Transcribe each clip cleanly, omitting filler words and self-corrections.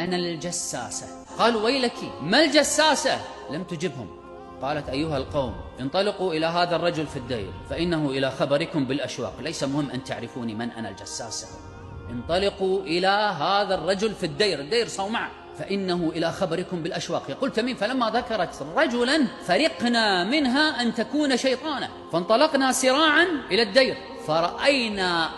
أنا الجساسة. قالوا ويلك ما الجساسة؟ لم تجبهم. قالت أيها القوم انطلقوا إلى هذا الرجل في الدير فإنه إلى خبركم بالأشواق. ليس مهم أن تعرفوني من أنا الجساسة. انطلقوا إلى هذا الرجل في الدير، الدير صومعة، فإنه إلى خبركم بالأشواق. يقول تميم فلما ذكرت رجلا فرقنا منها أن تكون شيطانا، فانطلقنا سراعا إلى الدير فرأينا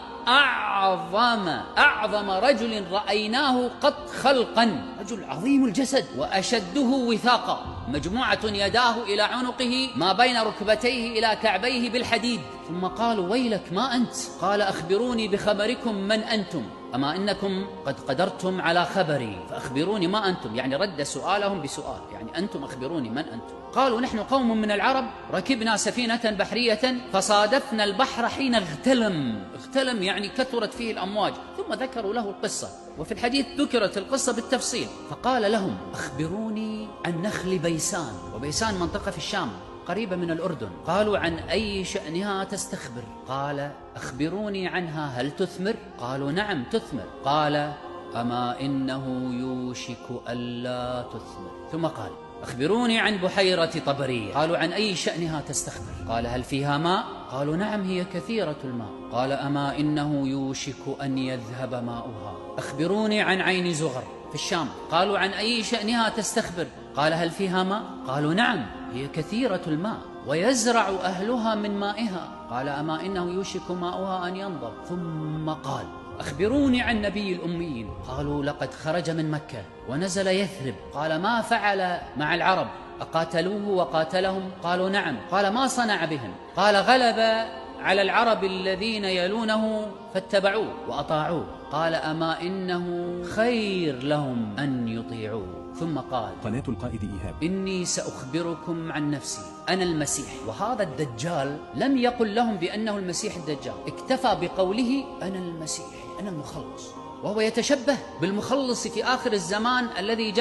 أعظم رجل رأيناه قط خلقا، رجل عظيم الجسد وأشده وثاقا، مجموعة يداه إلى عنقه ما بين ركبتيه إلى كعبيه بالحديد. ثم قالوا ويلك ما أنت؟ قال أخبروني بخبركم من أنتم، أما إنكم قد قدرتم على خبري فأخبروني ما أنتم. يعني رد سؤالهم بسؤال، يعني أنتم أخبروني من أنتم. قالوا نحن قوم من العرب ركبنا سفينة بحرية فصادفنا البحر حين اغتلم يعني كثرت فيه الأمواج. ثم ذكروا له القصة، وفي الحديث ذكرت القصة بالتفصيل. فقال لهم أخبروني عن نخل بيسان، وبيسان منطقة في الشام قريبة من الأردن. قالوا عن أي شأنها تستخبر؟ قال أخبروني عنها هل تثمر؟ قالوا نعم تثمر. قال أما إنه يوشك ألا تثمر. ثم قال أخبروني عن بحيرة طبرية. قالوا عن أي شأنها تستخبر؟ قال هل فيها ماء؟ قالوا نعم هي كثيرة الماء. قال أما إنه يوشك أن يذهب ماؤها. أخبروني عن عين زغر في الشام. قالوا عن أي شأنها تستخبر؟ قال هل فيها ماء؟ قالوا نعم هي كثيرة الماء ويزرع أهلها من مائها. قال أما إنه يوشك ماؤها أن ينضب. ثم قال أخبروني عن نبي الأميين. قالوا لقد خرج من مكة ونزل يثرب. قال ما فعل مع العرب؟ أقاتلوه وقاتلهم؟ قالوا نعم. قال ما صنع بهم؟ قال غلب على العرب الذين يلونه فاتبعوه وأطاعوه. قال أما إنه خير لهم أن يطيعوه. ثم قال قناة القائد إيهاب إني سأخبركم عن نفسي أنا المسيح. وهذا الدجال لم يقل لهم بأنه المسيح الدجال، اكتفى بقوله أنا المسيح أنا المخلص، وهو يتشبه بالمخلص في آخر الزمان الذي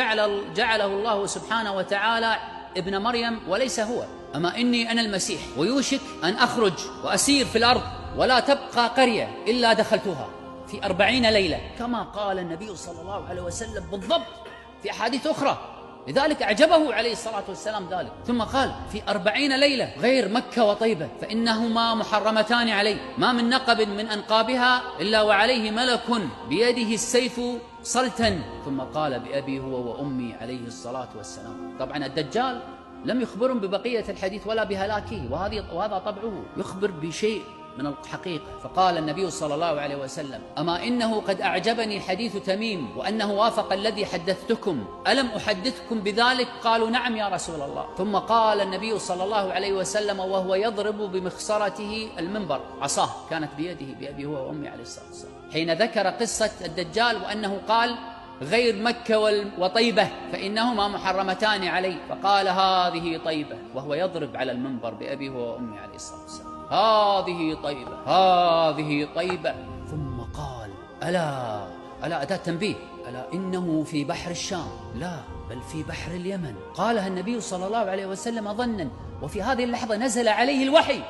جعله الله سبحانه وتعالى ابن مريم وليس هو. أما إني أنا المسيح ويوشك أن أخرج وأسير في الأرض ولا تبقى قرية إلا دخلتها في 40 ليلة كما قال النبي صلى الله عليه وسلم بالضبط في أحاديث أخرى. لذلك أعجبه عليه الصلاة والسلام ذلك. ثم قال في 40 ليلة غير مكة وطيبة فإنهما محرمتان عليه، ما من نقب من أنقابها إلا وعليه ملك بيده السيف صلتا. ثم قال بأبي هو وأمي عليه الصلاة والسلام. طبعا الدجال لم يخبرهم ببقية الحديث ولا بهلاكه، وهذا طبعه يخبر بشيء من الحقيقة. فقال النبي صلى الله عليه وسلم أما إنه قد أعجبني حديث تميم وأنه وافق الذي حدثتكم، ألم أحدثكم بذلك؟ قالوا نعم يا رسول الله. ثم قال النبي صلى الله عليه وسلم وهو يضرب بمخصرته المنبر، عصاه كانت بيده بأبي هو وأمي عليه الصلاة والسلام، حين ذكر قصة الدجال وأنه قال غير مكة وطيبة فإنهما محرمتان عليه، فقال هذه طيبة وهو يضرب على المنبر بأبي هو وأمي عليه الصلاة والسلام، هذه طيبة هذه طيبة. ثم قال ألا أداة تنبيه، ألا إنه في بحر الشام، لا بل في بحر اليمن. قالها النبي صلى الله عليه وسلم ظنا، وفي هذه اللحظة نزل عليه الوحي